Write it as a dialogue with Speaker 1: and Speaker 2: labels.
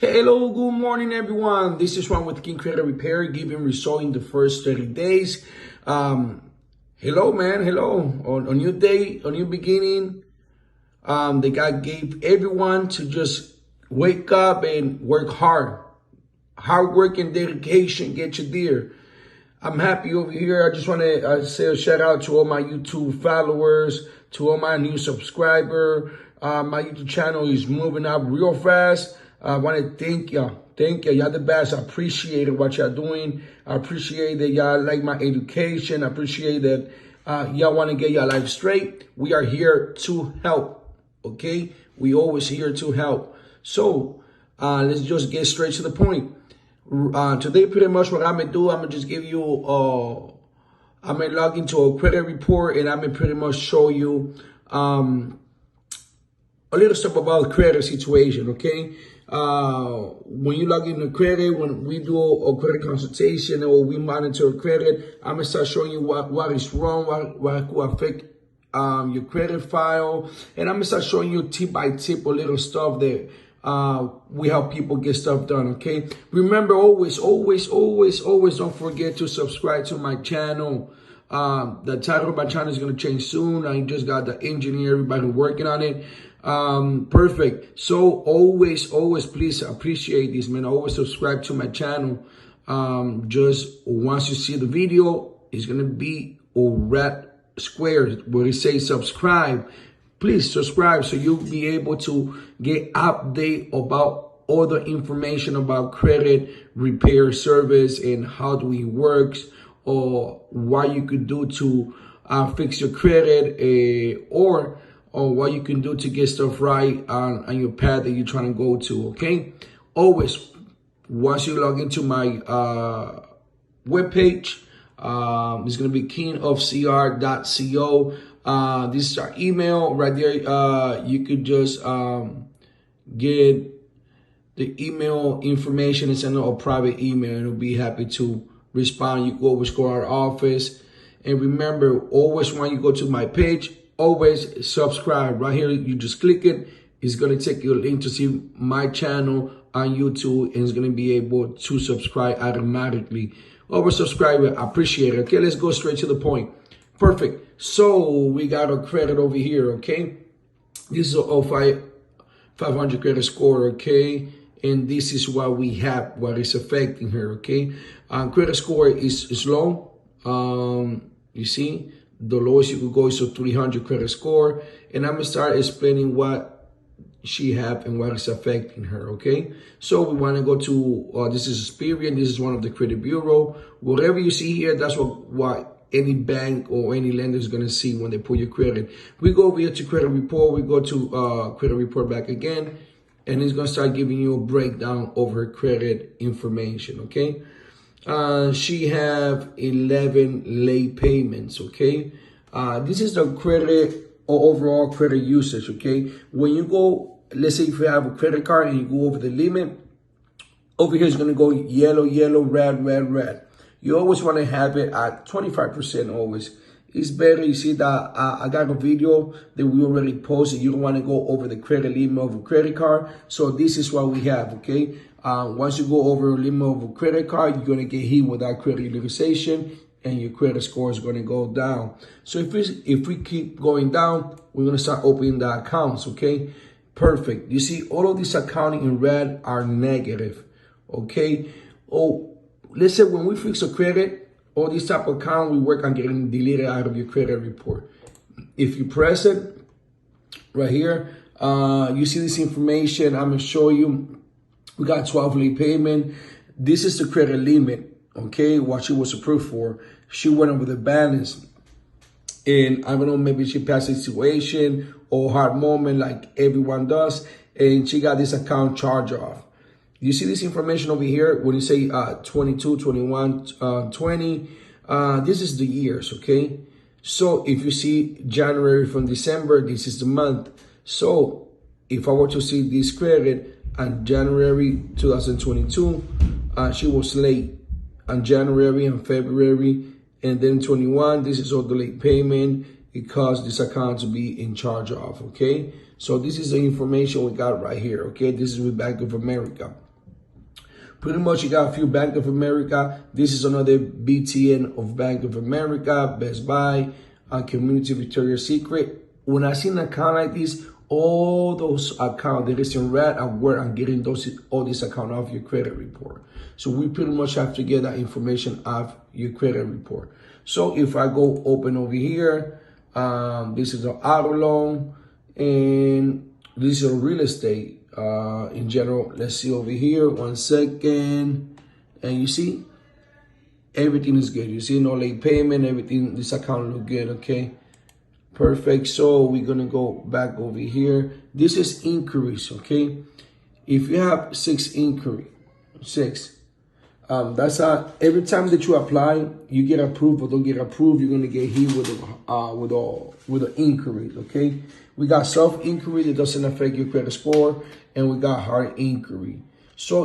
Speaker 1: Hello, good morning, everyone. This is Juan with King Credit Repair, giving result in the first 30 days. Hello, man. Hello. On a new day, a new beginning. The God gave everyone to just wake up and work hard. Hard work and dedication get you there. I'm happy over here. I just want to say a shout out to all my YouTube followers, to all my new subscribers. My YouTube channel is moving up real fast. I want to thank y'all. Thank you. Y'all the best. I appreciate what y'all doing. I appreciate that y'all like my education. I appreciate that y'all want to get your life straight. We are here to help. Okay? We always here to help. So let's just get straight to the point. Today, pretty much what I'm going to do, I'm going to just give you, I'm going to log into a credit report and I'm going to pretty much show you a little stuff about credit situation, okay? When you log into credit, when we do a credit consultation or we monitor credit, I'm going to start showing you what is wrong, what could affect your credit file. And I'm going to start showing you tip by tip a little stuff that we help people get stuff done, okay? Remember, always don't forget to subscribe to my channel. The title of my channel is going to change soon. I just got the engineer, everybody working on it. Perfect. So always please appreciate this, man. Always subscribe to my channel. Just once you see the video, it's going to be a red square where it says subscribe. Please subscribe so you'll be able to get update about all the information about credit repair service and how it works, or what you could do to fix your credit, or what you can do to get stuff right on your path that you're trying to go to, okay? Always, once you log into my webpage, it's going to be kingofcr.co. This is our email right there. You could just get the email information and send a private email, and we'll be happy to respond. You can always go to our office. And remember, always when you go to my page, always subscribe. Right here, you just click it. It's going to take you a link to see my channel on YouTube, and it's going to be able to subscribe automatically. Always subscribe. I appreciate it. Okay, let's go straight to the point. Perfect. So we got a credit over here, okay? This is a 500 credit score, okay? And this is what we have, what is affecting her, okay? Credit score is low. You see, the lowest you could go is a 300 credit score. And I'm going to start explaining what she have and what is affecting her, okay? So we want to go to, this is Experian. This is one of the credit bureau. Whatever you see here, that's what any bank or any lender is going to see when they pull your credit. We go over here to credit report. We go to credit report back again, and it's going to start giving you a breakdown of her credit information, okay? She have 11 late payments, okay? This is the credit or overall credit usage, okay? When you go, let's say if you have a credit card and you go over the limit, over here is going to go yellow, red. You always want to have it at 25% always. It's better. You see that I got a video that we already posted. You don't want to go over the credit limit of a credit card. So this is what we have, okay? Once you go over a limit of a credit card, you're going to get hit with that credit utilization and your credit score is going to go down. So if we keep going down, we're going to start opening the accounts, okay? Perfect. You see all of these accounts in red are negative, okay? Let's say when we fix a credit, all these type of account, we work on getting deleted out of your credit report. If you press it right here, you see this information. I'm going to show you. We got 12 late payment. This is the credit limit, okay, what she was approved for. She went over the balance. And I don't know, maybe she passed a situation or hard moment like everyone does. And she got this account charge off. You see this information over here when you say 22, 21, 20. This is the years, okay? So if you see January from December, this is the month. So if I were to see this credit on January 2022, she was late on January and February. And then 21, this is all the late payment. It caused this account to be in charge of, okay? So this is the information we got right here, okay? This is with Bank of America. Pretty much you got a few Bank of America. This is another BTN of Bank of America, Best Buy, Community Victoria's Secret. When I see an account like this, all those accounts that is in red are where I'm getting all these accounts off your credit report. So we pretty much have to get that information off your credit report. So if I go open over here, this is an auto loan, and this is a real estate in general. Let's see over here, 1 second. And you see, everything is good. You see no late payment, everything, this account look good, okay? Perfect. So we're gonna go back over here. This is inquiries, okay? If you have 6 inquiry, 6, that's every time that you apply, you get approved or don't get approved, you're gonna get hit with the inquiries, okay? We got soft inquiry that doesn't affect your credit score, and we got hard inquiry. So